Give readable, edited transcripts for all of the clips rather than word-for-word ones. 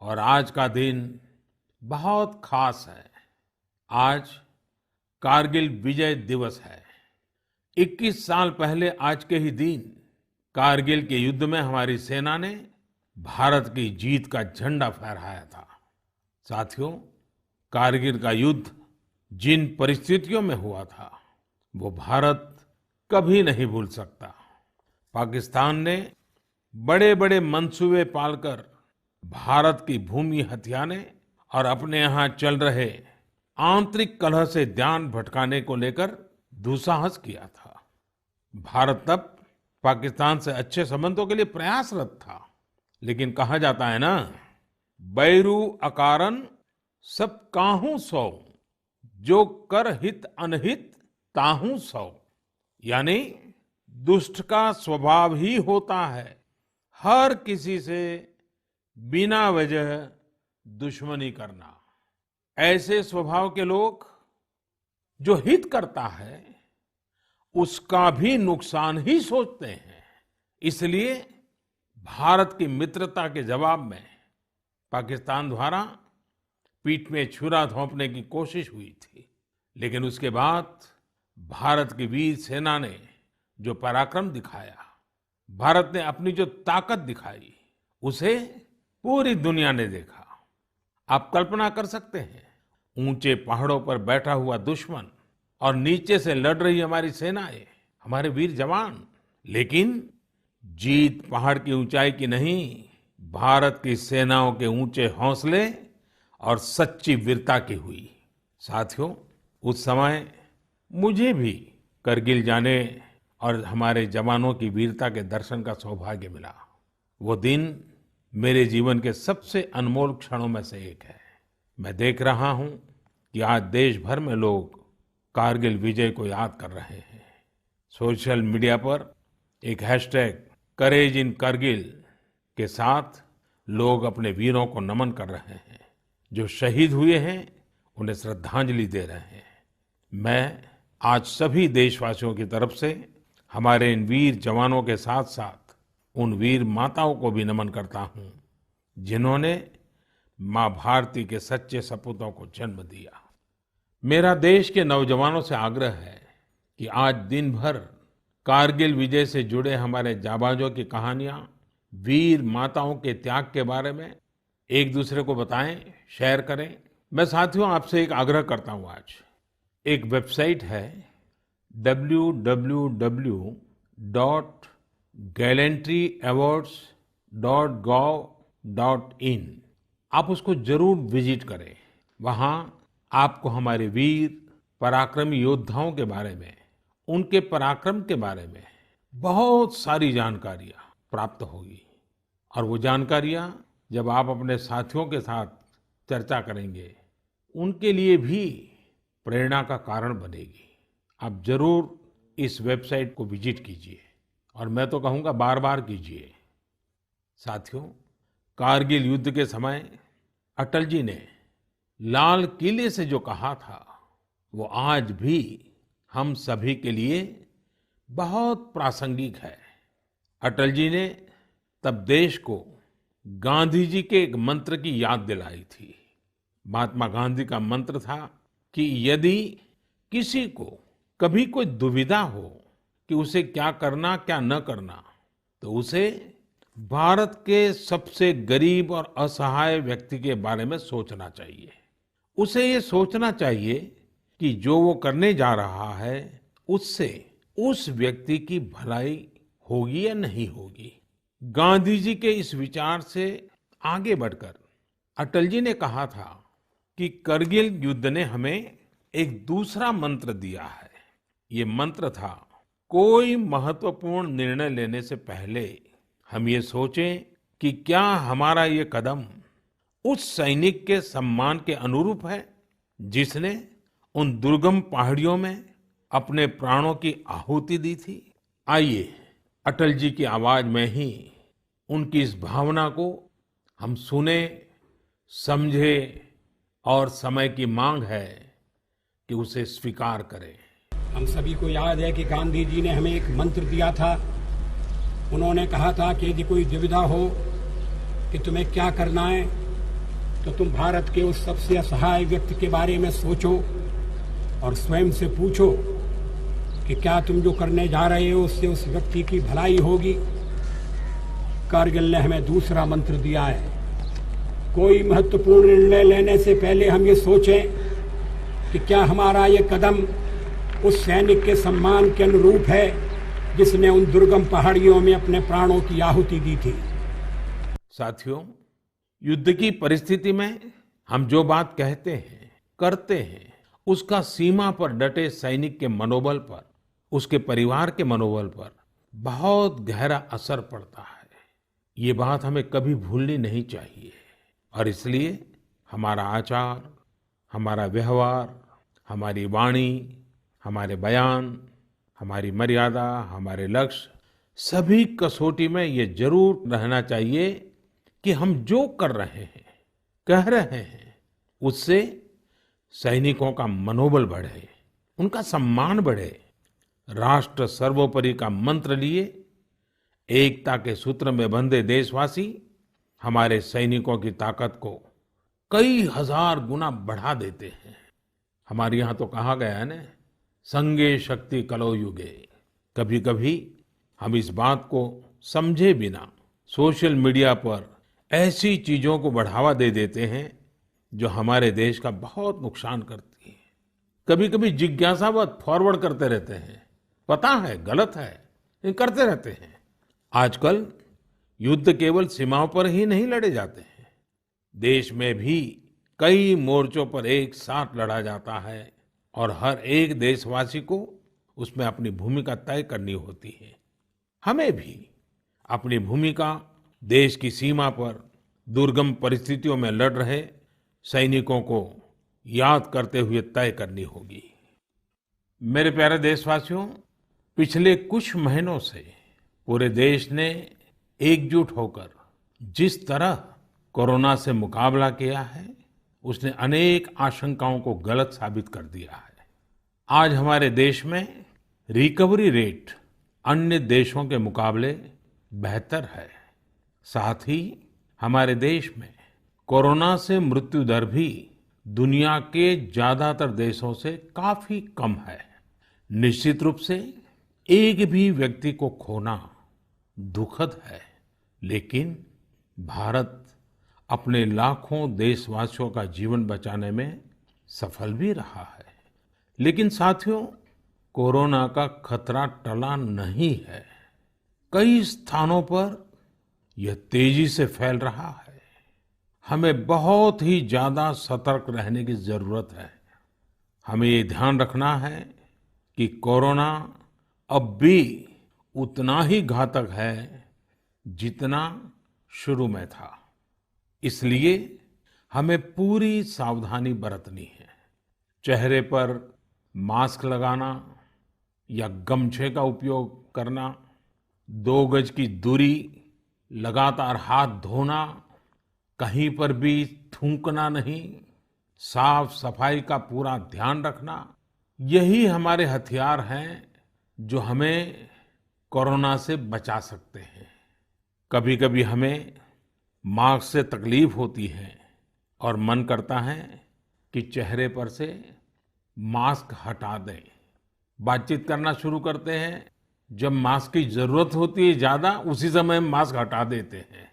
और आज का दिन बहुत खास है। आज कारगिल विजय दिवस है। 21 साल पहले आज के ही दिन कारगिल के युद्ध में हमारी सेना ने भारत की जीत का झंडा फहराया था। साथियों, कारगिल का युद्ध जिन परिस्थितियों में हुआ था वो भारत कभी नहीं भूल सकता। पाकिस्तान ने बड़े बड़े मंसूबे पालकर भारत की भूमि हथियाने और अपने यहाँ चल रहे आंतरिक कलह से ध्यान भटकाने को लेकर दुस्साहस किया था। भारत तब पाकिस्तान से अच्छे संबंधों के लिए प्रयासरत था, लेकिन कहा जाता है ना, बैरू अकारन सब काहू सौ, जो कर हित अनहित ताहू सौ। यानी दुष्ट का स्वभाव ही होता है हर किसी से बिना वजह दुश्मनी करना। ऐसे स्वभाव के लोग जो हित करता है उसका भी नुकसान ही सोचते हैं। इसलिए भारत की मित्रता के जवाब में पाकिस्तान द्वारा पीठ में छुरा घोंपने की कोशिश हुई थी, लेकिन उसके बाद भारत की वीर सेना ने जो पराक्रम दिखाया, भारत ने अपनी जो ताकत दिखाई, उसे पूरी दुनिया ने देखा। आप कल्पना कर सकते हैं, ऊंचे पहाड़ों पर बैठा हुआ दुश्मन और नीचे से लड़ रही हमारी सेनाएं, हमारे वीर जवान। लेकिन जीत पहाड़ की ऊंचाई की नहीं, भारत की सेनाओं के ऊंचे हौसले और सच्ची वीरता की हुई। साथियों, उस समय मुझे भी करगिल जाने और हमारे जवानों की वीरता के दर्शन का सौभाग्य मिला। वो दिन मेरे जीवन के सबसे अनमोल क्षणों में से एक है। मैं देख रहा हूं कि आज देश भर में लोग कारगिल विजय को याद कर रहे हैं। सोशल मीडिया पर एक हैशटैग करेज इन करगिल के साथ लोग अपने वीरों को नमन कर रहे हैं। जो शहीद हुए हैं उन्हें श्रद्धांजलि दे रहे हैं। मैं आज सभी देशवासियों की तरफ से हमारे इन वीर जवानों के साथ साथ उन वीर माताओं को भी नमन करता हूं जिन्होंने मां भारती के सच्चे सपूतों को जन्म दिया। मेरा देश के नौजवानों से आग्रह है कि आज दिन भर कारगिल विजय से जुड़े हमारे जाबाजों की कहानियां, वीर माताओं के त्याग के बारे में एक दूसरे को बताएं, शेयर करें। मैं साथियों आपसे एक आग्रह करता हूं। आज एक वेबसाइट है www.gallantryawards.gov.in। आप उसको जरूर विजिट करें। वहां आपको हमारे वीर पराक्रमी योद्धाओं के बारे में, उनके पराक्रम के बारे में बहुत सारी जानकारियां प्राप्त होगी। और वो जानकारियां जब आप अपने साथियों के साथ चर्चा करेंगे, उनके लिए भी प्रेरणा का कारण बनेगी। आप जरूर इस वेबसाइट को विजिट कीजिए और मैं तो कहूँगा बार बार कीजिए। साथियों, कारगिल युद्ध के समय अटल जी ने लाल किले से जो कहा था, वो आज भी हम सभी के लिए बहुत प्रासंगिक है। अटल जी ने तब देश को गांधी जी के एक मंत्र की याद दिलाई थी। महात्मा गांधी का मंत्र था कि यदि किसी को कभी कोई दुविधा हो कि उसे क्या करना क्या न करना, तो उसे भारत के सबसे गरीब और असहाय व्यक्ति के बारे में सोचना चाहिए। उसे ये सोचना चाहिए कि जो वो करने जा रहा है उससे उस व्यक्ति की भलाई होगी या नहीं होगी। गांधी जी के इस विचार से आगे बढ़कर अटल जी ने कहा था कि करगिल युद्ध ने हमें एक दूसरा मंत्र दिया है। ये मंत्र था, कोई महत्वपूर्ण निर्णय लेने से पहले हम ये सोचें कि क्या हमारा ये कदम उस सैनिक के सम्मान के अनुरूप है जिसने उन दुर्गम पहाड़ियों में अपने प्राणों की आहुति दी थी। आइए अटल जी की आवाज में ही उनकी इस भावना को हम सुने, समझे और समय की मांग है कि उसे स्वीकार करें। हम सभी को याद है कि गांधी जी ने हमें एक मंत्र दिया था। उन्होंने कहा था कि यदि कोई दुविधा हो कि तुम्हें क्या करना है, तो तुम भारत के उस सबसे असहाय व्यक्ति के बारे में सोचो और स्वयं से पूछो कि क्या तुम जो करने जा रहे हो उससे उस व्यक्ति की भलाई होगी। कारगिल ने हमें दूसरा मंत्र दिया है, कोई महत्वपूर्ण निर्णय लेने से पहले हम ये सोचें कि क्या हमारा ये कदम उस सैनिक के सम्मान के अनुरूप है जिसने उन दुर्गम पहाड़ियों में अपने प्राणों की आहुति दी थी। साथियों, युद्ध की परिस्थिति में हम जो बात कहते हैं, करते हैं, उसका सीमा पर डटे सैनिक के मनोबल पर, उसके परिवार के मनोबल पर बहुत गहरा असर पड़ता है। ये बात हमें कभी भूलनी नहीं चाहिए और इसलिए हमारा आचार, हमारा व्यवहार, हमारी वाणी, हमारे बयान, हमारी मर्यादा, हमारे लक्ष्य, सभी कसौटी में ये जरूर रहना चाहिए कि हम जो कर रहे हैं, कह रहे हैं, उससे सैनिकों का मनोबल बढ़े, उनका सम्मान बढ़े, राष्ट्र सर्वोपरि का मंत्र लिए एकता के सूत्र में बंधे देशवासी हमारे सैनिकों की ताकत को कई हजार गुना बढ़ा देते हैं। हमारे यहाँ तो कहा गया है ना, संगे शक्ति कलौ युगे। कभी कभी हम इस बात को समझे बिना सोशल मीडिया पर ऐसी चीजों को बढ़ावा दे देते हैं जो हमारे देश का बहुत नुकसान करती है। कभी कभी जिज्ञासावत फॉरवर्ड करते रहते हैं, पता है गलत है लेकिन करते रहते हैं। आजकल युद्ध केवल सीमाओं पर ही नहीं लड़े जाते हैं, देश में भी कई मोर्चों पर एक साथ लड़ा जाता है और हर एक देशवासी को उसमें अपनी भूमिका तय करनी होती है। हमें भी अपनी भूमिका देश की सीमा पर दुर्गम परिस्थितियों में लड़ रहे सैनिकों को याद करते हुए तय करनी होगी। मेरे प्यारे देशवासियों, पिछले कुछ महीनों से पूरे देश ने एकजुट होकर जिस तरह कोरोना से मुकाबला किया है, उसने अनेक आशंकाओं को गलत साबित कर दिया है। आज हमारे देश में रिकवरी रेट अन्य देशों के मुकाबले बेहतर है। साथ ही हमारे देश में कोरोना से मृत्यु दर भी दुनिया के ज्यादातर देशों से काफी कम है। निश्चित रूप से एक भी व्यक्ति को खोना दुखद है, लेकिन भारत अपने लाखों देशवासियों का जीवन बचाने में सफल भी रहा है। लेकिन साथियों, कोरोना का खतरा टला नहीं है। कई स्थानों पर यह तेजी से फैल रहा है। हमें बहुत ही ज्यादा सतर्क रहने की जरूरत है। हमें ये ध्यान रखना है कि कोरोना अब भी उतना ही घातक है जितना शुरू में था। इसलिए हमें पूरी सावधानी बरतनी है। चेहरे पर मास्क लगाना या गमछे का उपयोग करना, 2 गज की दूरी, लगातार हाथ धोना, कहीं पर भी थूकना नहीं, साफ सफाई का पूरा ध्यान रखना, यही हमारे हथियार हैं जो हमें कोरोना से बचा सकते हैं। कभी कभी हमें मास्क से तकलीफ होती है और मन करता है कि चेहरे पर से मास्क हटा दें। बातचीत करना शुरू करते हैं, जब मास्क की जरूरत होती है ज्यादा, उसी समय मास्क हटा देते हैं।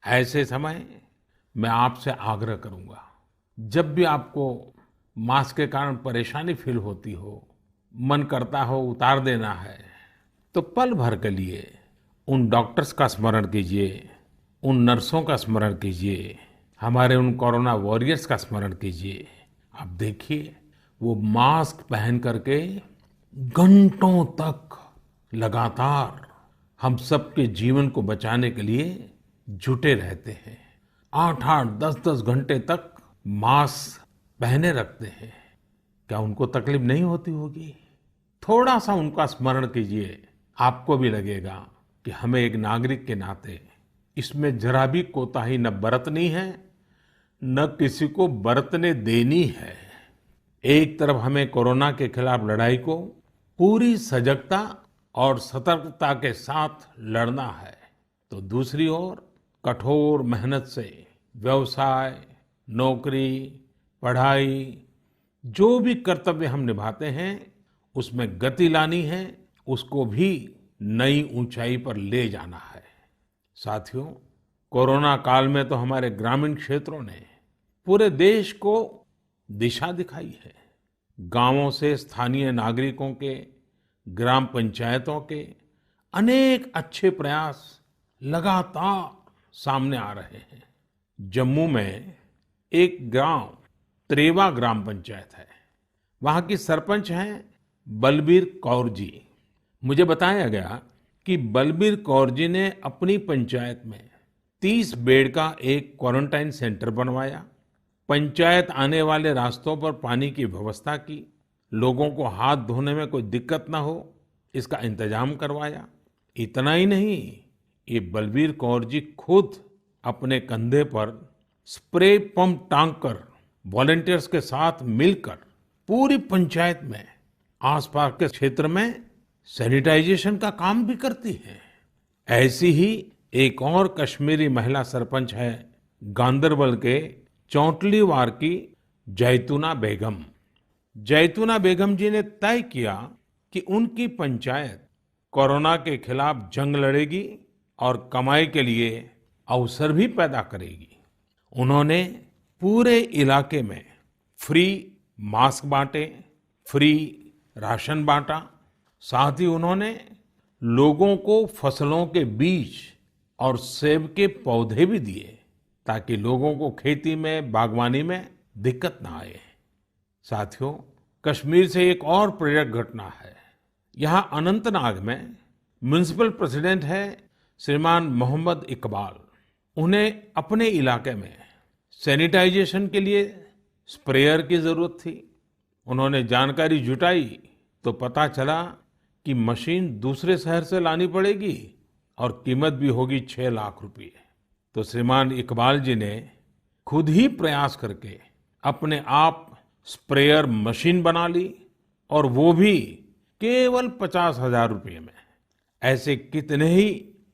ऐसे समय मैं आपसे आग्रह करूंगा, जब भी आपको मास्क के कारण परेशानी फील होती हो, मन करता हो उतार देना है, तो पल भर के लिए उन डॉक्टर्स का स्मरण कीजिए, उन नर्सों का स्मरण कीजिए, हमारे उन कोरोना वॉरियर्स का स्मरण कीजिए। आप देखिए, वो मास्क पहन करके घंटों तक लगातार हम सबके जीवन को बचाने के लिए जुटे रहते हैं। 8-8, 10-10 घंटे तक मास्क पहने रखते हैं। क्या उनको तकलीफ नहीं होती होगी? थोड़ा सा उनका स्मरण कीजिए, आपको भी लगेगा कि हमें एक नागरिक के नाते इसमें जरा भी कोताही न बरतनी है, न किसी को बरतने देनी है। एक तरफ हमें कोरोना के खिलाफ लड़ाई को पूरी सजगता और सतर्कता के साथ लड़ना है, तो दूसरी ओर कठोर मेहनत से व्यवसाय, नौकरी, पढ़ाई, जो भी कर्तव्य हम निभाते हैं, उसमें गति लानी है, उसको भी नई ऊंचाई पर ले जाना है। साथियों, कोरोना काल में तो हमारे ग्रामीण क्षेत्रों ने पूरे देश को दिशा दिखाई है। गांवों से स्थानीय नागरिकों के, ग्राम पंचायतों के अनेक अच्छे प्रयास लगातार सामने आ रहे हैं। जम्मू में एक गांव त्रेवा ग्राम पंचायत है। वहां की सरपंच हैं बलबीर कौर जी। मुझे बताया गया कि बलबीर कौर जी ने अपनी पंचायत में 30 बेड का एक क्वारंटाइन सेंटर बनवाया। पंचायत आने वाले रास्तों पर पानी की व्यवस्था की, लोगों को हाथ धोने में कोई दिक्कत ना हो, इसका इंतजाम करवाया। इतना ही नहीं, ये बलबीर कौर जी खुद अपने कंधे पर स्प्रे पंप टांग कर वॉलंटियर्स के साथ मिलकर पूरी पंचायत में, आसपास के क्षेत्र में सैनिटाइजेशन का काम भी करती हैं। ऐसी ही एक और कश्मीरी महिला सरपंच है गांदरबल के चौंटलीवार की जैतूना बेगम। जैतूना बेगम जी ने तय किया कि उनकी पंचायत कोरोना के खिलाफ जंग लड़ेगी और कमाई के लिए अवसर भी पैदा करेगी। उन्होंने पूरे इलाके में फ्री मास्क बांटे, फ्री राशन बांटा। साथ ही उन्होंने लोगों को फसलों के बीज और सेब के पौधे भी दिए, ताकि लोगों को खेती में, बागवानी में दिक्कत ना आए। साथियों, कश्मीर से एक और प्रेरक घटना है। यहाँ अनंतनाग में म्युनिसिपल प्रेसिडेंट है श्रीमान मोहम्मद इकबाल। उन्हें अपने इलाके में सैनिटाइजेशन के लिए स्प्रेयर की जरूरत थी। उन्होंने जानकारी जुटाई तो पता चला कि मशीन दूसरे शहर से लानी पड़ेगी और कीमत भी होगी 6 लाख रुपए। तो श्रीमान इकबाल जी ने खुद ही प्रयास करके अपने आप स्प्रेयर मशीन बना ली, और वो भी केवल 50,000 रुपये में। ऐसे कितने ही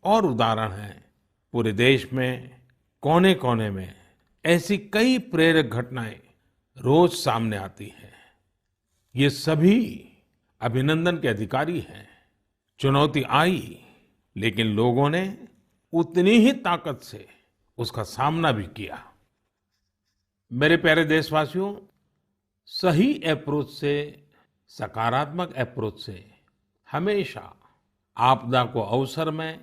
और उदाहरण हैं। पूरे देश में कोने कोने में ऐसी कई प्रेरक घटनाएं रोज सामने आती हैं। ये सभी अभिनंदन के अधिकारी हैं। चुनौती आई, लेकिन लोगों ने उतनी ही ताकत से उसका सामना भी किया। मेरे प्यारे देशवासियों, सही अप्रोच से, सकारात्मक अप्रोच से हमेशा आपदा को अवसर में,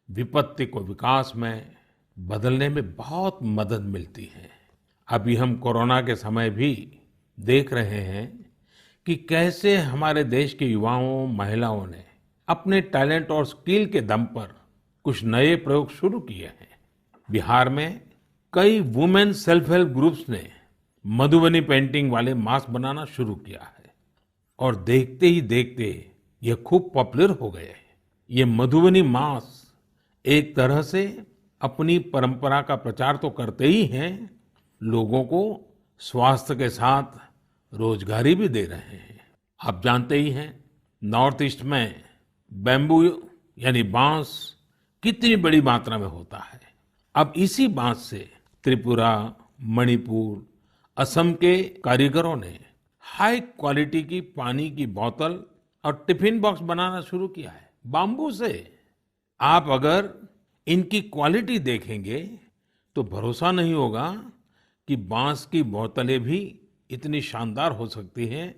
विपत्ति को विकास में बदलने में बहुत मदद मिलती है। अभी हम कोरोना के समय भी देख रहे हैं कि कैसे हमारे देश के युवाओं, महिलाओं ने अपने टैलेंट और स्किल के दम पर कुछ नए प्रयोग शुरू किए हैं। बिहार में कई वुमेन सेल्फ हेल्प ग्रुप्स ने मधुबनी पेंटिंग वाले मास्क बनाना शुरू किया है, और देखते ही देखते ये खूब पॉपुलर हो गए। ये मधुबनी मास्क एक तरह से अपनी परंपरा का प्रचार तो करते ही हैं, लोगों को स्वास्थ्य के साथ रोजगारी भी दे रहे हैं। आप जानते ही हैं, नॉर्थ ईस्ट में बैम्बू यानी बांस कितनी बड़ी मात्रा में होता है। अब इसी बांस से त्रिपुरा, मणिपुर, असम के कारीगरों ने हाई क्वालिटी की पानी की बोतल और टिफिन बॉक्स बनाना शुरू किया है बाम्बू से। आप अगर इनकी क्वालिटी देखेंगे तो भरोसा नहीं होगा कि बांस की बोतलें भी इतनी शानदार हो सकती हैं,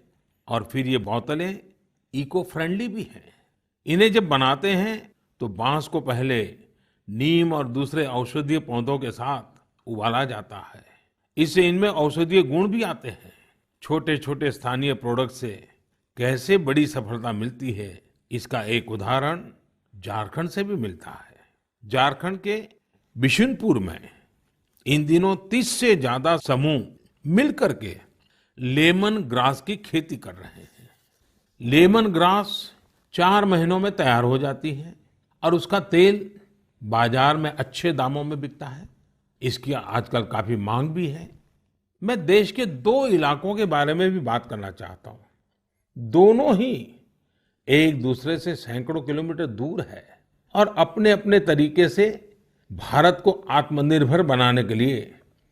और फिर ये बोतलें इको फ्रेंडली भी हैं। इन्हें जब बनाते हैं तो बांस को पहले नीम और दूसरे औषधीय पौधों के साथ उबाला जाता है। इससे इनमें औषधीय गुण भी आते हैं। छोटे छोटे स्थानीय प्रोडक्ट से कैसे बड़ी सफलता मिलती है, इसका एक उदाहरण झारखंड से भी मिलता है। झारखंड के बिशुनपुर में इन दिनों 30 से ज्यादा समूह मिलकर के लेमन ग्रास की खेती कर रहे हैं। लेमन ग्रास 4 महीनों में तैयार हो जाती है और उसका तेल बाजार में अच्छे दामों में बिकता है। इसकी आजकल काफी मांग भी है। मैं देश के 2 इलाकों के बारे में भी बात करना चाहता हूँ। दोनों ही एक दूसरे से सैकड़ों किलोमीटर दूर है और अपने अपने तरीके से भारत को आत्मनिर्भर बनाने के लिए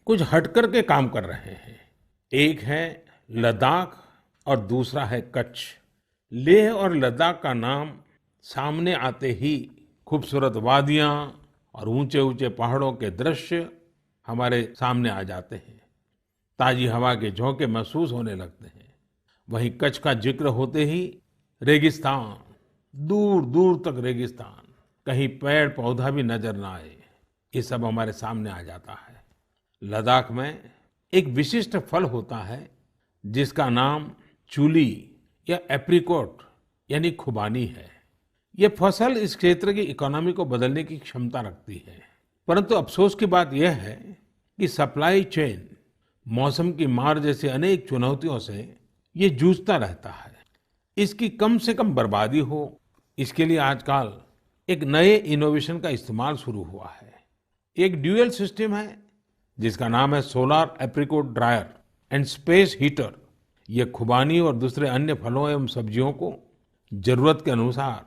कुछ हटकर के काम कर रहे हैं। एक है लद्दाख और दूसरा है कच्छ। लेह और लद्दाख का नाम सामने आते ही खूबसूरत वादियां और ऊंचे ऊंचे पहाड़ों के दृश्य हमारे सामने आ जाते हैं। ताजी हवा के झोंके महसूस होने लगते हैं। वहीं कच्छ का जिक्र होते ही रेगिस्तान, दूर दूर तक रेगिस्तान, कहीं पेड़ पौधा भी नजर ना आए, ये सब हमारे सामने आ जाता है। लद्दाख में एक विशिष्ट फल होता है जिसका नाम चूली या एप्रिकॉट यानी खुबानी है। ये फसल इस क्षेत्र की इकोनॉमी को बदलने की क्षमता रखती है। परंतु अफसोस की बात यह है कि सप्लाई चेन, मौसम की मार जैसी अनेक चुनौतियों से ये जूझता रहता है। इसकी कम से कम बर्बादी हो, इसके लिए आजकल एक नए इनोवेशन का इस्तेमाल शुरू हुआ है। एक ड्यूअल सिस्टम है जिसका नाम है solar apricot dryer and space heater. ये खुबानी और दूसरे अन्य फलों एवं सब्जियों को जरूरत के अनुसार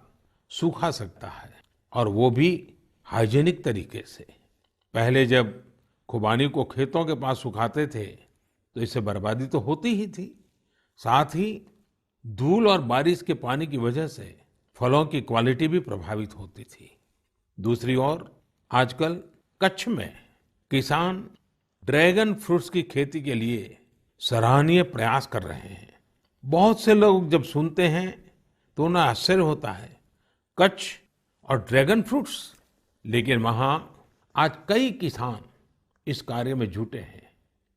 सूखा सकता है, और वो भी हाइजीनिक तरीके से। पहले जब खुबानी को खेतों के पास सुखाते थे तो इससे बर्बादी तो होती ही थी, साथ ही धूल और बारिश के पानी की वजह से फलों की क्वालिटी भी प्रभावित होती थी। दूसरी ओर आजकल कच्छ में किसान ड्रैगन फ्रूट्स की खेती के लिए सराहनीय प्रयास कर रहे हैं। बहुत से लोग जब सुनते हैं तो उन्हें आश्चर्य होता है, कच्छ और ड्रैगन फ्रूट्स, लेकिन वहां आज कई किसान इस कार्य में जुटे हैं।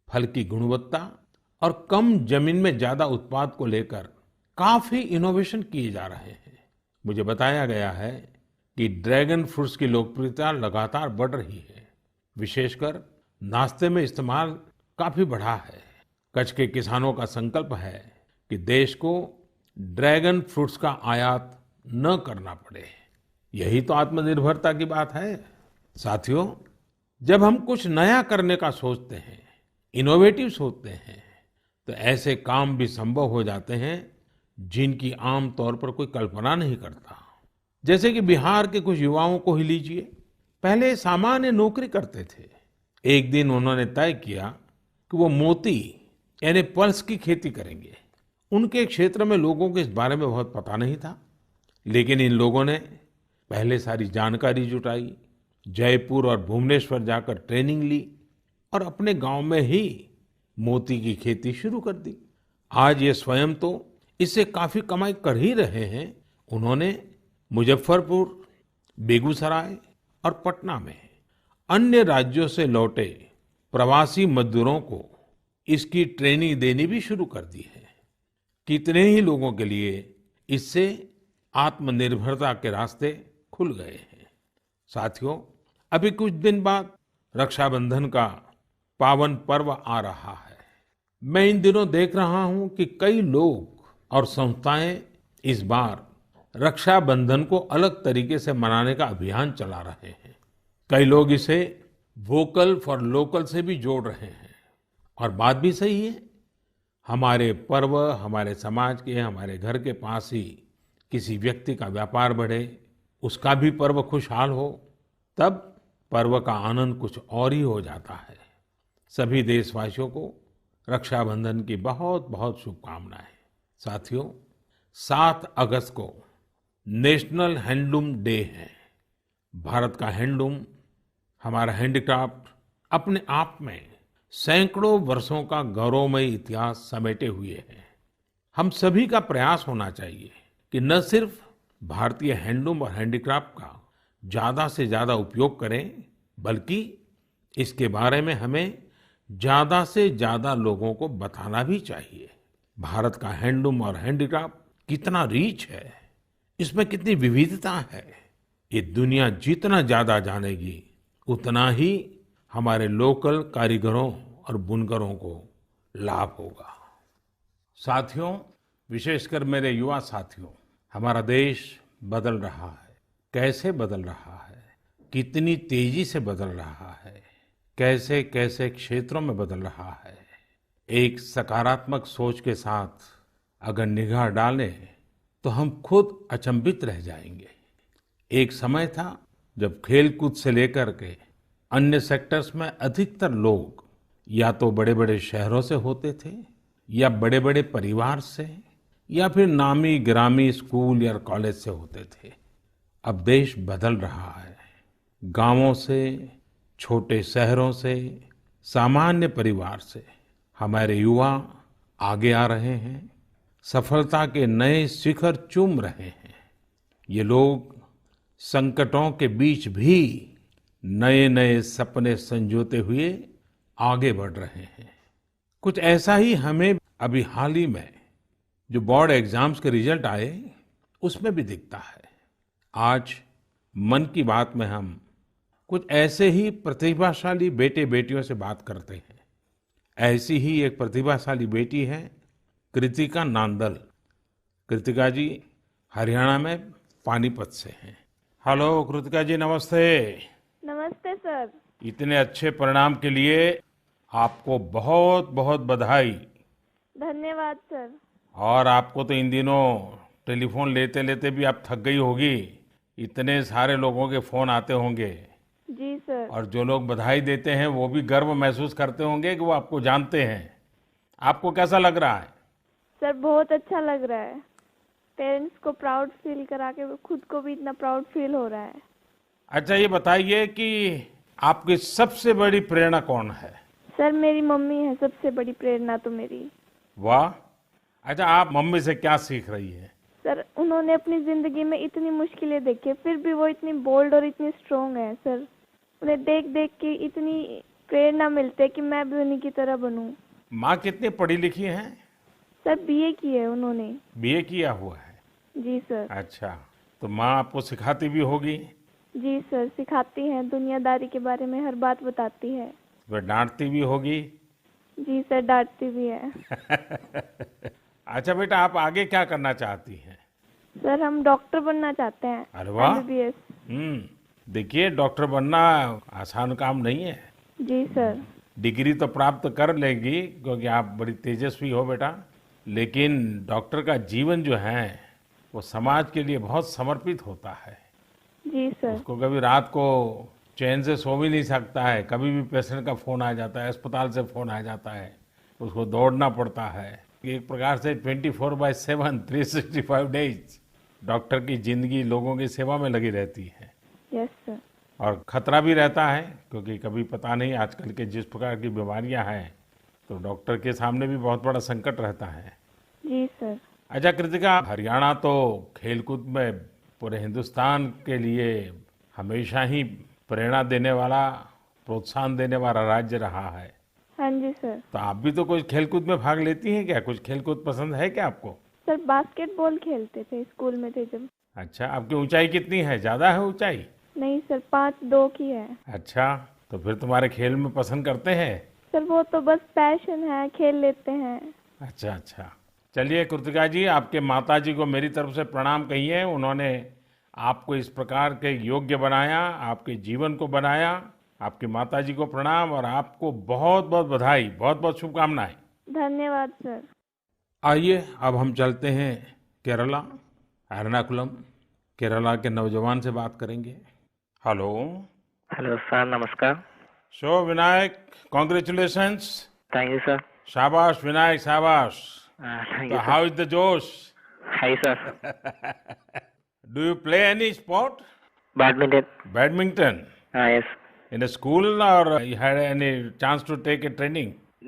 फल की गुणवत्ता और कम जमीन में ज्यादा उत्पाद को लेकर काफी इनोवेशन किए जा रहे हैं। मुझे बताया गया है कि ड्रैगन फ्रूट्स की लोकप्रियता लगातार बढ़ रही है। विशेषकर नाश्ते में इस्तेमाल काफी बढ़ा है। कच्छ के किसानों का संकल्प है कि देश को ड्रैगन फ्रूट्स का आयात न करना पड़े। यही तो आत्मनिर्भरता की बात है। साथियों, जब हम कुछ नया करने का सोचते हैं, इनोवेटिव सोचते हैं, तो ऐसे काम भी संभव हो जाते हैं जिनकी आम तौर पर कोई कल्पना नहीं करता। जैसे कि बिहार के कुछ युवाओं को ही लीजिए। पहले सामान्य नौकरी करते थे। एक दिन उन्होंने तय किया कि वो मोती यानी पल्स की खेती करेंगे। उनके क्षेत्र में लोगों को इस बारे में बहुत पता नहीं था, लेकिन इन लोगों ने पहले सारी जानकारी जुटाई, जयपुर और भुवनेश्वर जाकर ट्रेनिंग ली और अपने गांव में ही मोती की खेती शुरू कर दी। आज ये स्वयं तो इससे काफी कमाई कर ही रहे हैं। उन्होंने मुजफ्फरपुर, बेगूसराय और पटना में अन्य राज्यों से लौटे प्रवासी मजदूरों को इसकी ट्रेनिंग देनी भी शुरू कर दी है। कितने ही लोगों के लिए इससे आत्मनिर्भरता के रास्ते खुल गए हैं। साथियों, अभी कुछ दिन बाद रक्षाबंधन का पावन पर्व आ रहा है। मैं इन दिनों देख रहा हूं कि कई लोग और संस्थाएं इस बार रक्षाबंधन को अलग तरीके से मनाने का अभियान चला रहे हैं। कई लोग इसे वोकल फॉर लोकल से भी जोड़ रहे हैं, और बात भी सही है। हमारे पर्व हमारे समाज के, हमारे घर के पास ही किसी व्यक्ति का व्यापार बढ़े, उसका भी पर्व खुशहाल हो, तब पर्व का आनंद कुछ और ही हो जाता है। सभी देशवासियों को रक्षाबंधन की बहुत बहुत शुभकामनाएं। साथियों, 7 अगस्त को नेशनल हैंडलूम डे है। भारत का हैंडलूम, हमारा हैंडीक्राफ्ट अपने आप में सैकड़ों वर्षों का गौरवमयी इतिहास समेटे हुए है। हम सभी का प्रयास होना चाहिए कि न सिर्फ भारतीय हैंडलूम और हैंडीक्राफ्ट का ज्यादा से ज्यादा उपयोग करें, बल्कि इसके बारे में हमें ज्यादा से ज्यादा लोगों को बताना भी चाहिए। भारत का हैंडलूम और हैंडीक्राफ्ट कितना रिच है, इसमें कितनी विविधता है, ये दुनिया जितना ज्यादा जानेगी उतना ही हमारे लोकल कारीगरों और बुनकरों को लाभ होगा। साथियों, विशेषकर मेरे युवा साथियों, हमारा देश बदल रहा है। कैसे बदल रहा है, कितनी तेजी से बदल रहा है, कैसे कैसे क्षेत्रों में बदल रहा है। एक सकारात्मक सोच के साथ अगर निगाह डालें तो हम खुद अचंभित रह जाएंगे। एक समय था जब खेलकूद से लेकर के अन्य सेक्टर्स में अधिकतर लोग या तो बड़े बड़े शहरों से होते थे या बड़े बड़े परिवार से या फिर नामी गिरामी स्कूल या कॉलेज से होते थे। अब देश बदल रहा है। गांवों से, छोटे शहरों से, सामान्य परिवार से हमारे युवा आगे आ रहे हैं, सफलता के नए शिखर चूम रहे हैं। ये लोग संकटों के बीच भी नए नए सपने संजोते हुए आगे बढ़ रहे हैं। कुछ ऐसा ही हमें अभी हाल ही में जो बोर्ड एग्जाम्स के रिजल्ट आए उसमें भी दिखता है। आज मन की बात में हम कुछ ऐसे ही प्रतिभाशाली बेटे बेटियों से बात करते हैं। ऐसी ही एक प्रतिभाशाली बेटी है कृतिका नांदल। कृतिका जी हरियाणा में पानीपत से हैं। हेलो कृतिका जी, नमस्ते। नमस्ते सर। इतने अच्छे परिणाम के लिए आपको बहुत बहुत बधाई। धन्यवाद सर। और आपको तो इन दिनों टेलीफोन लेते लेते भी आप थक गई होगी, इतने सारे लोगों के फोन आते होंगे। जी सर। और जो लोग बधाई देते हैं वो भी गर्व महसूस करते होंगे कि वो आपको जानते हैं। आपको कैसा लग रहा है? सर बहुत अच्छा लग रहा है। पेरेंट्स को प्राउड फील करा के खुद को भी इतना प्राउड फील हो रहा है। अच्छा, ये बताइए कि आपकी सबसे बड़ी प्रेरणा कौन है? सर मेरी मम्मी है सबसे बड़ी प्रेरणा तो मेरी। वाह। अच्छा, आप मम्मी से क्या सीख रही है? सर उन्होंने अपनी जिंदगी में इतनी मुश्किलें देखी फिर भी वो इतनी बोल्ड और इतनी स्ट्रोंग है। सर उन्हें देख देख के इतनी प्रेरणा मिलती है कि मैं भी उन्हीं की तरह बनूं। माँ कितनी पढ़ी लिखी हैं? सर बीए की है उन्होंने। बीए किया हुआ है? जी सर। अच्छा, तो माँ आपको सिखाती भी होगी? जी सर सिखाती हैं, दुनियादारी के बारे में हर बात बताती है। वह डांटती भी होगी? जी सर डांटती भी है। अच्छा बेटा, आप आगे क्या करना चाहती हैं? सर हम डॉक्टर बनना चाहते हैं। अरे वाह। एमबीबीएस। देखिए, डॉक्टर बनना आसान काम नहीं है। जी सर। डिग्री तो प्राप्त कर लेंगी क्योंकि आप बड़ी तेजस्वी हो बेटा, लेकिन डॉक्टर का जीवन जो है वो समाज के लिए बहुत समर्पित होता है। जी सर। उसको कभी रात को चैन से सो भी नहीं सकता है, कभी भी पेशेंट का फोन आ जाता है, अस्पताल से फोन आ जाता है, उसको दौड़ना पड़ता है। एक प्रकार से 24/7 365 डेज डॉक्टर की जिंदगी लोगों की सेवा में लगी रहती है। Yes sir. और खतरा भी रहता है क्योंकि कभी पता नहीं आजकल के जिस प्रकार की बीमारियां हैं, तो डॉक्टर के सामने भी बहुत बड़ा संकट रहता है। जी सर। अच्छा कृतिका, हरियाणा तो खेलकूद में पूरे हिंदुस्तान के लिए हमेशा ही प्रेरणा देने वाला, प्रोत्साहन देने वाला राज्य रहा है। हाँ जी सर। तो आप भी तो कुछ खेलकूद में भाग लेती हैं क्या? कुछ खेलकूद पसंद है क्या आपको? सर बास्केटबॉल खेलते थे स्कूल में थे जब। अच्छा, आपकी ऊंचाई कितनी है? ज्यादा है ऊंचाई? नहीं सर 5'2" की है। अच्छा, तो फिर तुम्हारे खेल में पसंद करते हैं? सर वो तो बस पैशन है, खेल लेते हैं। अच्छा अच्छा। चलिए कृतिका जी, आपके माताजी को मेरी तरफ से प्रणाम कहिए। उन्होंने आपको इस प्रकार के योग्य बनाया, आपके जीवन को बनाया। आपकी माताजी को प्रणाम और आपको बहुत बहुत बधाई, बहुत बहुत शुभकामनाएं। धन्यवाद सर। आइए अब हम चलते हैं केरला, एर्नाकुलम। केरला के नौजवान से बात करेंगे। हेलो। हेलो सर, नमस्कार। So Vinayak, congratulations. Thank you sir. शाबाश विनायक, शाबाश। Thank to you how sir. Is the josh? Hi sir. Do you play any sport? Badminton. Badminton yes. in a school, or you had any chance to take a training?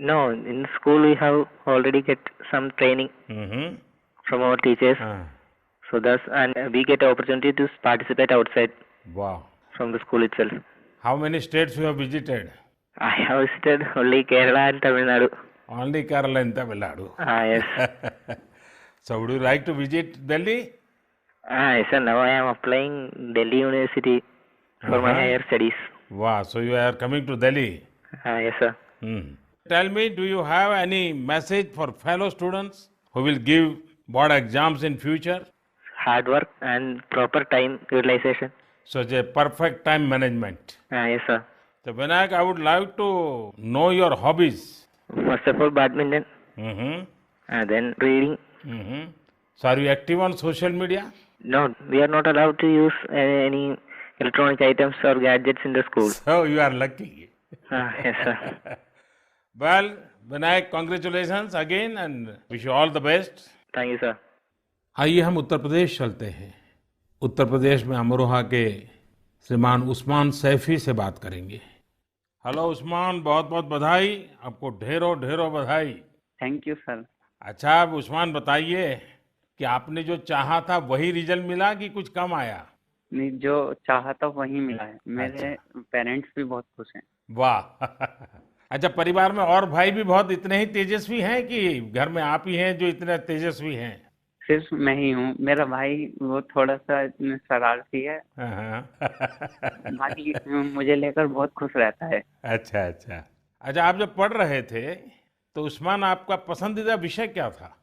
No, in school we have already get some training Mm-hmm. From our teachers, so thus and we get opportunity to participate outside Wow. from the school itself. How many states you have visited? I have visited only Kerala and Tamil Nadu. Only Kerala and Tamil Nadu. Yes. So would you like to visit Delhi? Yes sir, now I am applying Delhi University for my higher studies. Wow. So you are coming to Delhi. Yes sir. Hmm. Tell me, do you have any message for fellow students who will give board exams in future? Hard work and proper time utilization. Such a perfect time management. Yes sir. So Vinayak, I would like to know your hobbies. First of all, badminton, Mm-hmm. and then reading. Mm-hmm. So are you active on social media? No, we are not allowed to use any electronic items or gadgets in the school. So you are lucky. Yes sir. Well, Vinayak, congratulations again and wish you all the best. Thank you, sir. आइए हम उत्तर प्रदेश चलते हैं। उत्तर प्रदेश में अमरोहा के श्रीमान उस्मान सैफी से बात करेंगे। हेलो उस्मान, बहुत बहुत बधाई, आपको ढेरों ढेरों बधाई। Thank you sir. अच्छा, अब उस्मान बताइए कि आपने जो चाहा था वही रिजल्ट मिला कि कुछ कम आया? नहीं, जो चाहा था वही मिला है। मेरे अच्छा। पेरेंट्स भी बहुत खुश हैं। वाह अच्छा, परिवार में और भाई भी बहुत इतने ही तेजस्वी हैं कि घर में आप ही हैं जो इतने तेजस्वी हैं? सिर्फ मैं ही हूँ। मेरा भाई वो थोड़ा सा शरारती है, हाँ। बाकी मुझे लेकर बहुत खुश रहता है। अच्छा अच्छा। अच्छा, आप जब पढ़ रहे थे तो उस्मान आपका पसंदीदा विषय क्या था?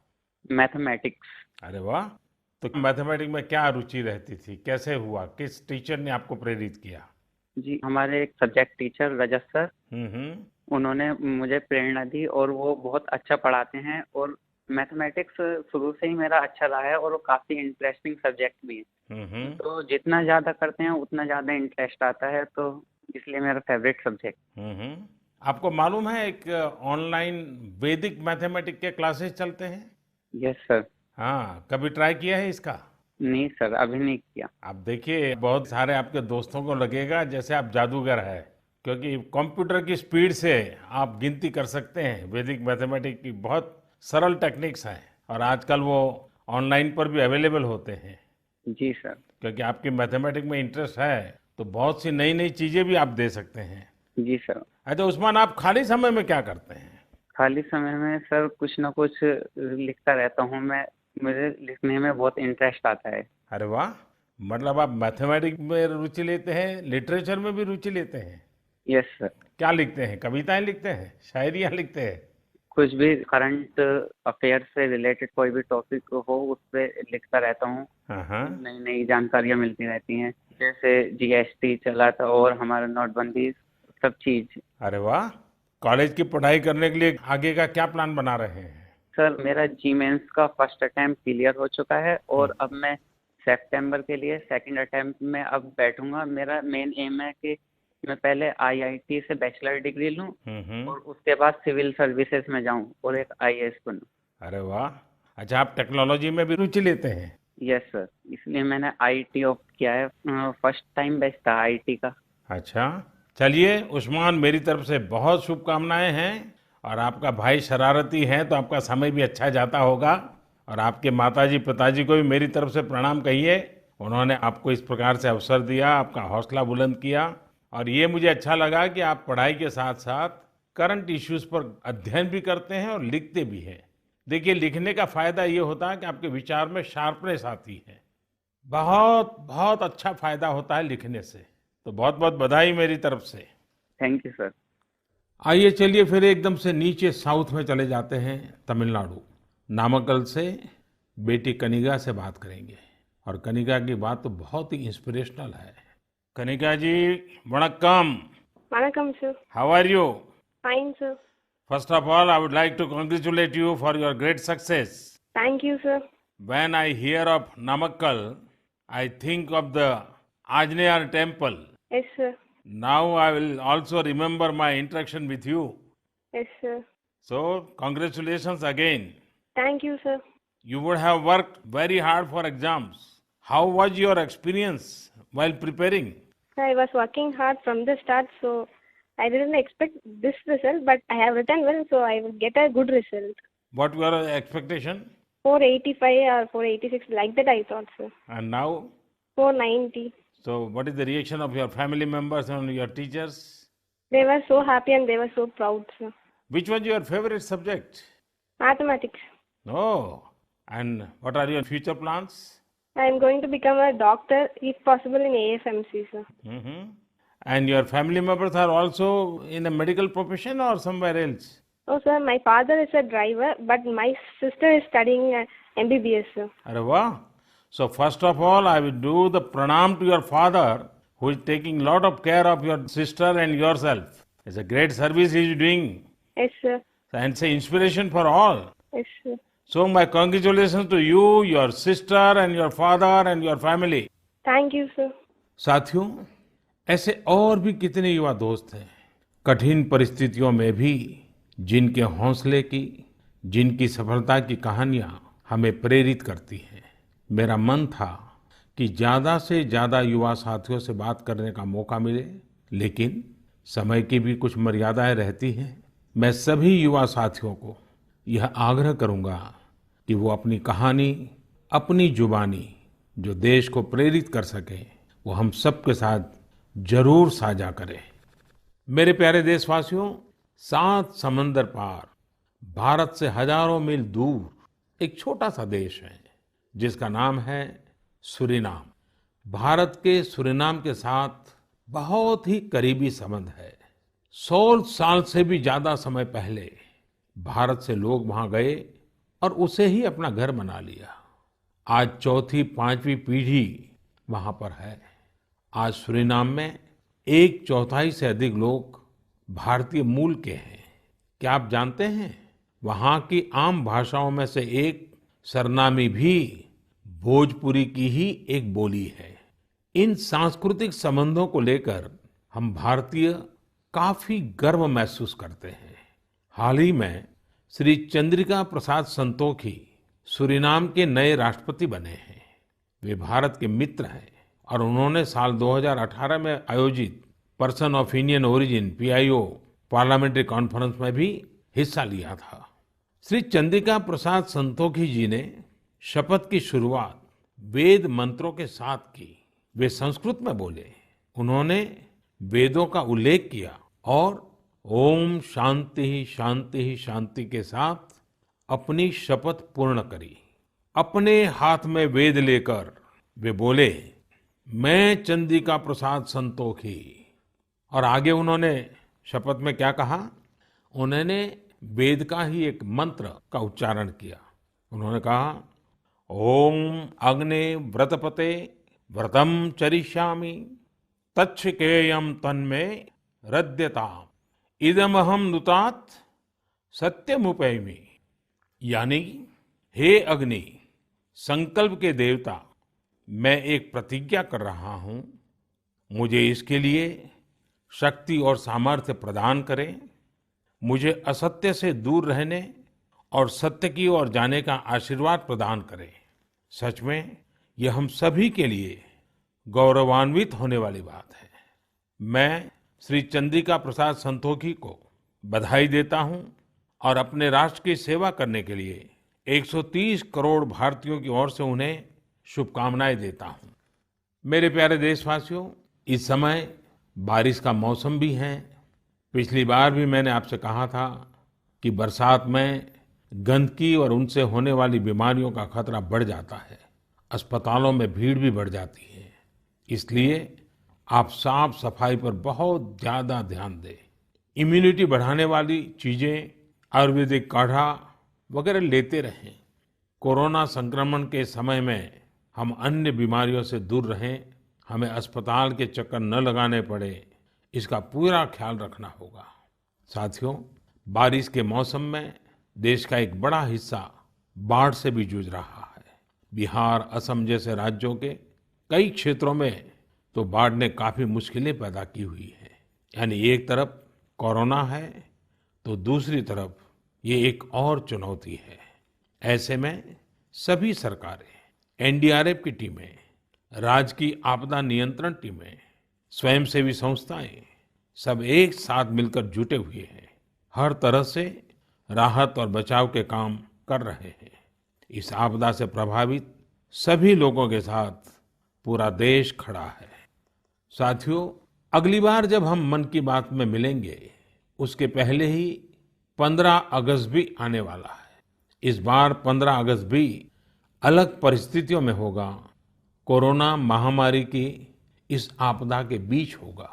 मैथमेटिक्स। अरे वाह, तो मैथमेटिक्स में क्या रुचि रहती थी, कैसे हुआ, किस टीचर ने आपको प्रेरित किया? जी, हमारे एक सब्जेक्ट टीचर रजत सर, हम्म। उन्होंने मुझे प्रेरणा दी और वो बहुत अच्छा पढ़ाते हैं और मैथमेटिक्स शुरू से ही मेरा अच्छा रहा है और वो काफ़ी इंटरेस्टिंग सब्जेक्ट भी है। हम्म। तो जितना ज़्यादा करते हैं उतना ज़्यादा इंटरेस्ट आता है, तो इसलिए मेरा फेवरेट सब्जेक्ट। हम्म। आपको मालूम है एक ऑनलाइन वैदिक मैथमेटिक्स के क्लासेस चलते हैं? Yes sir. हाँ, कभी ट्राई किया है इसका? नहीं सर, अभी नहीं किया। आप देखिए, बहुत सारे आपके दोस्तों को लगेगा जैसे आप जादूगर है, क्योंकि कंप्यूटर की स्पीड से आप गिनती कर सकते हैं। वैदिक मैथमेटिक्स की बहुत सरल टेक्निक्स हैं और आजकल वो ऑनलाइन पर भी अवेलेबल होते हैं। जी सर। क्योंकि आपकी मैथमेटिक्स में इंटरेस्ट है तो बहुत सी नई नई चीजें भी आप दे सकते हैं। जी सर। अच्छा उस्मान, आप खाली समय में क्या करते हैं? खाली समय में सर कुछ ना कुछ लिखता रहता हूँ मैं। मुझे लिखने में बहुत इंटरेस्ट आता है। अरे वाह, मतलब आप मैथमेटिक्स में रुचि लेते हैं, लिटरेचर में भी रुचि लेते हैं? Yes sir. क्या लिखते हैं, कविताएं लिखते हैं, शायरियां लिखते हैं? कुछ भी करंट अफेयर से रिलेटेड कोई भी टॉपिक हो उस पर लिखता रहता हूँ। हाँ। नई नई जानकारियाँ मिलती रहती हैं, जैसे जीएसटी चला था और हमारा नोटबंदी, सब चीज। अरे वाह, कॉलेज की पढ़ाई करने के लिए आगे का क्या प्लान बना रहे हैं? सर मेरा जी मेंस का फर्स्ट अटेम्प्ट क्लियर हो चुका है और अब मैं सितंबर के लिए सेकंड अटेम्प्ट में अब बैठूंगा। मेरा मेन एम है कि मैं पहले आईआईटी से बैचलर डिग्री लूं और उसके बाद सिविल सर्विसेज में जाऊं और एक आईएएस बनूं। अरे वाह। अच्छा, आप टेक्नोलॉजी में भी रुचि लेते हैं? यस सर, इसलिए मैंने आईटी ऑप्ट किया है। फर्स्ट टाइम बेस्ट था आईटी का। अच्छा, चलिए उस्मान, मेरी तरफ से बहुत शुभकामनाएं हैं। और आपका भाई शरारती है तो आपका समय भी अच्छा जाता होगा। और आपके माताजी पिताजी को भी मेरी तरफ से प्रणाम कहिए, उन्होंने आपको इस प्रकार से अवसर दिया, आपका हौसला बुलंद किया। और ये मुझे अच्छा लगा कि आप पढ़ाई के साथ साथ करंट इश्यूज पर अध्ययन भी करते हैं और लिखते भी हैं। देखिए, लिखने का फायदा ये होता है कि आपके विचार में शार्पनेस आती है। बहुत बहुत अच्छा फायदा होता है लिखने से। तो बहुत बहुत बधाई मेरी तरफ से। Thank you sir. आइए चलिए फिर एकदम से नीचे साउथ में चले जाते हैं, तमिलनाडु। नामक्कल से बेटी कनिगा से बात करेंगे। और कनिगा की बात तो बहुत ही इंस्पिरेशनल है। कनिगा जी, वणक्कम। वणक्कम sir. How are you? Fine sir. First of all, I would like to congratulate you for your great success. Thank you sir. When I hear of Namakkal, I think of the Anjaneya temple. Yes sir. Now I will also remember my interaction with you. Yes sir. So, congratulations again. Thank you sir. You would have worked very hard for exams. How was your experience while preparing? I was working hard from the start, so I didn't expect this result, but I have written well, so I will get a good result. What were your expectation? 485 or 486, like that I thought, sir. And now? 490. So, what is the reaction of your family members and your teachers? They were so happy and they were so proud, sir. Which was your favorite subject? Mathematics. Oh, and what are your future plans? I am going to become a doctor, if possible, in AFMC, sir. Mm-hmm. And your family members are also in a medical profession or somewhere else? Oh, sir, my father is a driver, but my sister is studying MBBS, sir. Arre wow. So first of all, I will do the pranam to your father, who is taking lot of care of your sister and yourself. It's a great service he is doing. Yes, sir. And it's an inspiration for all. Yes, sir. So my congratulations to you, your sister and your father and your family. Thank you, sir. साथियों, ऐसे और भी कितने युवा दोस्त हैं, कठिन परिस्थितियों में भी जिनके हौसले की, जिनकी सफलता की कहानियां हमें प्रेरित करती हैं। मेरा मन था कि ज्यादा से ज्यादा युवा साथियों से बात करने का मौका मिले, लेकिन समय की भी कुछ मर्यादाएं रहती हैं। मैं सभी युवा साथियों को यह आग्रह करूंगा कि वो अपनी कहानी, अपनी जुबानी जो देश को प्रेरित कर सके, वो हम सबके साथ जरूर साझा करें। मेरे प्यारे देशवासियों, 7 समंदर पार भारत से हजारों मील दूर एक छोटा सा देश है जिसका नाम है सूरीनाम। भारत के सूरीनाम के साथ बहुत ही करीबी संबंध है। 100 साल से भी ज्यादा समय पहले भारत से लोग वहां गए और उसे ही अपना घर बना लिया। आज चौथी, 5वीं पीढ़ी वहां पर है। आज सूरीनाम में 1/4 से अधिक लोग भारतीय मूल के हैं। क्या आप जानते हैं, वहां की आम भाषाओं में से एक सरनामी भी भोजपुरी की ही एक बोली है। इन सांस्कृतिक संबंधों को लेकर हम भारतीय काफी गर्व महसूस करते हैं। हाल ही में श्री चंद्रिका प्रसाद संतोखी सूरीनाम के नए राष्ट्रपति बने हैं। वे भारत के मित्र हैं और उन्होंने साल 2018 में आयोजित person of Indian origin PIO parliamentary conference में भी हिस्सा लिया था। श्री चंद्रिका प्रसाद संतोखी जी ने शपथ की शुरुआत वेद मंत्रों के साथ की। वे संस्कृत में बोले, उन्होंने वेदों का उल्लेख किया और ओम शांति शांति शांति के साथ अपनी शपथ पूर्ण करी। अपने हाथ में वेद लेकर वे बोले, मैं चंद्रिका प्रसाद संतोखी। और आगे उन्होंने शपथ में क्या कहा, उन्होंने वेद का ही एक मंत्र का उच्चारण किया। उन्होंने कहा, ओम अग्ने व्रतपते व्रतम चरिष्यामि तच्छकेयम तन्मे रद्यताम इदमहम नुतात सत्यमुपैमि। यानी, हे अग्नि, संकल्प के देवता, मैं एक प्रतिज्ञा कर रहा हूं, मुझे इसके लिए शक्ति और सामर्थ्य प्रदान करें। मुझे असत्य से दूर रहने और सत्य की ओर जाने का आशीर्वाद प्रदान करें। सच में यह हम सभी के लिए गौरवान्वित होने वाली बात है। मैं श्री चंद्रिका प्रसाद संतोखी को बधाई देता हूं और अपने राष्ट्र की सेवा करने के लिए 130 करोड़ भारतीयों की ओर से उन्हें शुभकामनाएं देता हूं। मेरे प्यारे देशवासियों, इस समय बारिश का मौसम भी है। पिछली बार भी मैंने आपसे कहा था कि बरसात में गंदगी और उनसे होने वाली बीमारियों का खतरा बढ़ जाता है। अस्पतालों में भीड़ भी बढ़ जाती है। इसलिए आप साफ सफाई पर बहुत ज्यादा ध्यान दें। इम्यूनिटी बढ़ाने वाली चीजें, आयुर्वेदिक काढ़ा वगैरह लेते रहें। कोरोना संक्रमण के समय में हम अन्य बीमारियों से दूर रहें। हमें अस्पताल के चक्कर न लगाने पड़े, इसका पूरा ख्याल रखना होगा। साथियों, बारिश के मौसम में देश का एक बड़ा हिस्सा बाढ़ से भी जूझ रहा है। बिहार, असम जैसे राज्यों के कई क्षेत्रों में तो बाढ़ ने काफी मुश्किलें पैदा की हुई है। यानी एक तरफ कोरोना है तो दूसरी तरफ ये एक और चुनौती है। ऐसे में सभी सरकारें, NDRF की टीमें, राज्य की आपदा नियंत्रण टीमें, स्वयंसेवी संस्थाएं सब एक साथ मिलकर जुटे हुए हैं। हर तरह से राहत और बचाव के काम कर रहे हैं। इस आपदा से प्रभावित सभी लोगों के साथ पूरा देश खड़ा है। साथियों, अगली बार जब हम मन की बात में मिलेंगे, उसके पहले ही 15 अगस्त भी आने वाला है। इस बार 15 अगस्त भी अलग परिस्थितियों में होगा। कोरोना महामारी की इस आपदा के बीच होगा।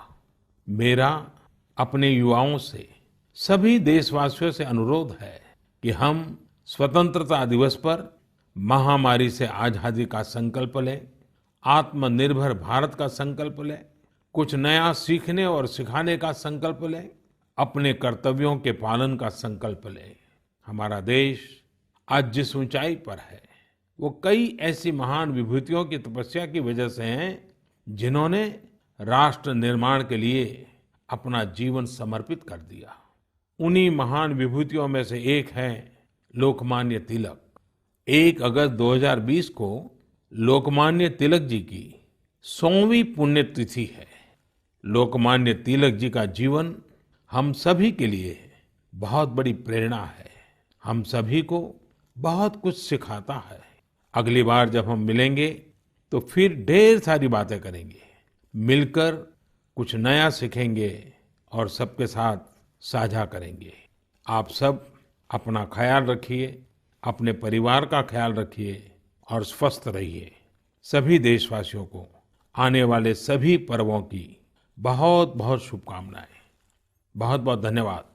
मेरा अपने युवाओं से, सभी देशवासियों से अनुरोध है कि हम स्वतंत्रता दिवस पर महामारी से आजादी का संकल्प लें, आत्मनिर्भर भारत का संकल्प लें, कुछ नया सीखने और सिखाने का संकल्प लें, अपने कर्तव्यों के पालन का संकल्प लें। हमारा देश आज जिस ऊंचाई पर है, वो कई ऐसी महान विभूतियों की तपस्या की वजह से हैं जिन्होंने राष्ट्र निर्माण के लिए अपना जीवन समर्पित कर दिया। उन्हीं महान विभूतियों में से एक है लोकमान्य तिलक। 1 अगस्त 2020 को लोकमान्य तिलक जी की 100वीं पुण्यतिथि है। लोकमान्य तिलक जी का जीवन हम सभी के लिए बहुत बड़ी प्रेरणा है, हम सभी को बहुत कुछ सिखाता है। अगली बार जब हम मिलेंगे तो फिर ढेर सारी बातें करेंगे, मिलकर कुछ नया सीखेंगे और सबके साथ साझा करेंगे। आप सब अपना ख्याल रखिए, अपने परिवार का ख्याल रखिए और स्वस्थ रहिए। सभी देशवासियों को आने वाले सभी पर्वों की बहुत बहुत शुभकामनाएं। बहुत बहुत धन्यवाद।